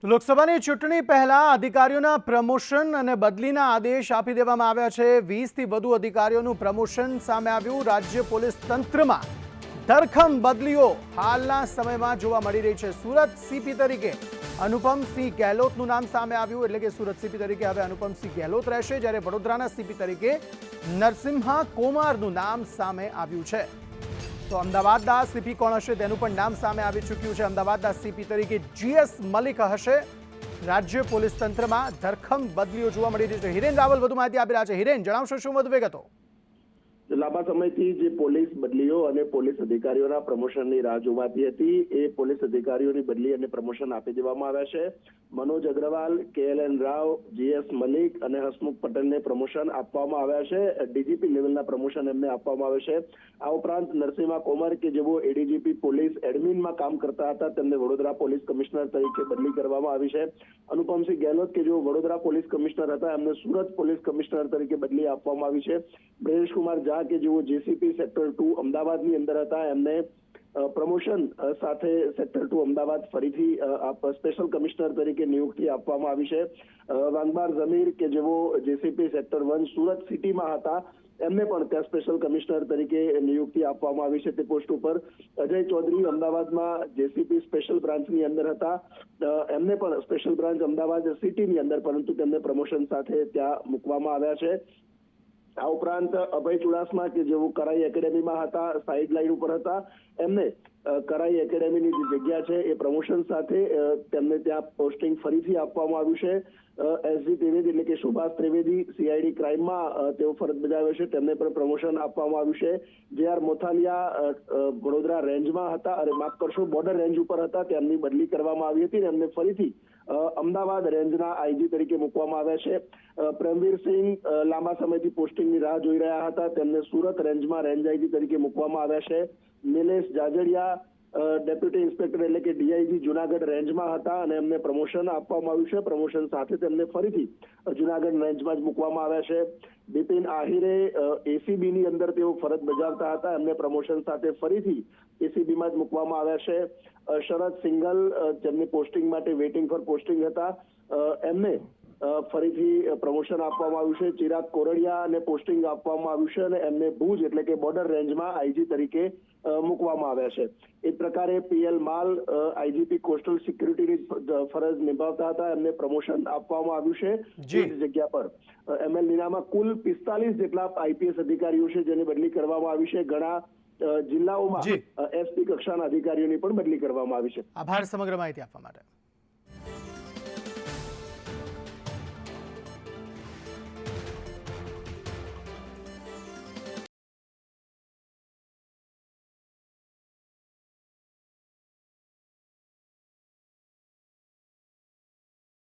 તો લોકસભાની ચૂંટણી પહેલા અધિકારીઓના પ્રમોશન અને બદલીના આદેશ આપી દેવામાં આવ્યા છે। 20 થી વધુ અધિકારીઓનું પ્રમોશન સામે આવ્યું। રાજ્ય પોલીસ તંત્રમાં ધરખમ બદલીઓ હાલના સમયમાં જોવા મળી રહી છે। સુરત સીપી તરીકે અનુપમસિંહ ગેહલોતનું નામ સામે આવ્યું, એટલે કે સુરત સીપી તરીકે હવે અનુપમસિંહ ગેહલોત રહેશે, જ્યારે વડોદરાના સીપી તરીકે નરસિમ્હા કોમારનું નામ સામે આવ્યું છે। તો અમદાવાદના સીપી કોણ હશે તેનું પણ નામ સામે આવી ચૂક્યું છે। અમદાવાદના સીપી તરીકે જીએસ મલિક હશે। રાજ્ય પોલીસ તંત્રમાં ધરખમ બદલીઓ જોવા મળી રહી છે। હિરેન રાવલ વધુ માહિતી આપી રહ્યા છે। હિરેન, જણાવશો શું વધુ વિગતો? લાંબા સમયથી જે પોલીસ બદલીઓ અને પોલીસ અધિકારીઓના પ્રમોશનની રાહ જોવાતી હતી, એ પોલીસ અધિકારીઓની બદલી અને પ્રમોશન આપી દેવામાં આવ્યા છે। મનોજ અગ્રવાલ, કેએલએન રાવ, જીએસ મલિક અને હસમુખ પટેલને પ્રમોશન આપવામાં આવ્યા છે। ડીજીપી લેવલના પ્રમોશન એમને આપવામાં આવે છે। આ ઉપરાંત નરસિમ્હા કોમર કે જેઓ એડીજીપી પોલીસ એડમિનમાં કામ કરતા હતા, તેમને વડોદરા પોલીસ કમિશનર તરીકે બદલી કરવામાં આવી છે। અનુપમસિંહ ગેહલોત કે જેઓ વડોદરા પોલીસ કમિશનર હતા, એમને સુરત પોલીસ કમિશનર તરીકે બદલી આપવામાં આવી છે। બ્રજેશકુમાર ઝા કે જેઓ જેસીપી સેક્ટર 2 અમદાવાદની અંદર હતા, એમને પ્રમોશન સાથે સેક્ટર 2 અમદાવાદ ફરીથી સ્પેશિયલ કમિશનર તરીકે નિયુક્તિ આપવામાં આવી છે। વાંગબાર ઝમીર કે જેઓ જેસીપી સેક્ટર 1 સુરત સિટીમાં હતા, એમને પણ ત્યાં સ્પેશિયલ કમિશનર તરીકે નિયુક્તિ આપવામાં આવી છે તે પોસ્ટ ઉપર। અજય ચૌધરી અમદાવાદમાં જેસીપી સ્પેશિયલ બ્રાન્ચની અંદર હતા, એમને પણ સ્પેશિયલ બ્રાન્ચ અમદાવાદ સિટીની અંદર, પરંતુ તેમને પ્રમોશન સાથે ત્યાં મૂકવામાં આવ્યા છે। આ ઉપરાંત અભય ચુડાસમા કે જેઓ કરાઈ એકેડેમીમાં હતા, સાઇડ લાઇન ઉપર હતા, એમને કરાઈ એકેડેમીની જે જગ્યા છે એ પ્રમોશન સાથે તેમને ત્યાં પોસ્ટિંગ ફરીથી આપવામાં આવ્યું છે। એસજી ત્રિવેદી એટલે કે સુભાષ ત્રિવેદી સીઆઈડી ક્રાઇમમાં તેઓ ફરજ બજાવે છે, તેમને પણ પ્રમોશન આપવામાં આવ્યું છે। જે આર મોથાલિયા વડોદરા રેન્જમાં હતા, અને માફ કરશો બોર્ડર રેન્જ ઉપર હતા, તેમની બદલી કરવામાં આવી હતી અને એમને ફરીથી અમદાવાદ રેન્જના આઈજી તરીકે મૂકવામાં આવ્યા છે। પ્રેમવીરસિંહ લાંબા સમયથી પોસ્ટિંગની રાહ જોઈ રહ્યા હતા, તેમને સુરત રેન્જમાં રેન્જ આઈજી તરીકે મૂકવામાં આવ્યા છે। નિલેશ જાજડિયા ડેપ્યુટી ઇન્સ્પેક્ટર એટલે કે ડીઆઈજી જુનાગઢ રેન્જમાં હતા, અને એમને પ્રમોશન આપવામાં આવ્યું છે। પ્રમોશન સાથે તેમને ફરીથી જુનાગઢ રેન્જમાં જ મૂકવામાં આવ્યા છે। બિપિન આહિરે એસીબીની અંદર તેઓ ફરજ બજાવતા હતા, એમને પ્રમોશન સાથે ફરીથી એસીબીમાં જ મૂકવામાં આવ્યા છે। શરદ સિંઘલ જેમની પોસ્ટિંગ માટે વેઇટિંગ ફોર પોસ્ટિંગ હતા, એમને ફરીથી પ્રમોશન આપવામાં આવ્યું છે। ચિરાગ કોરડિયાને પોસ્ટિંગ આપવામાં આવ્યું છે, અને એમને ભુજ એટલે કે બોર્ડર રેન્જમાં આઈજી તરીકે મૂકવામાં આવ્યા છે। એ પ્રકારે પીએલ માલ આઈજીપી કોસ્ટલ સિક્યુરિટીની ફરજ નિભાવતા હતા, એમને પ્રમોશન આપવામાં આવ્યું છે। એ જગ્યા પર એમએલ નીનામાં કુલ 45 જેટલા આઈપીએસ અધિકારીઓ છે જેની બદલી કરવામાં આવી છે। ઘણા જિલ્લાઓમાં એસપી કક્ષાના અધિકારીઓની પણ બદલી કરવામાં આવી છે। આભાર સમગ્ર માહિતી આપવા માટે।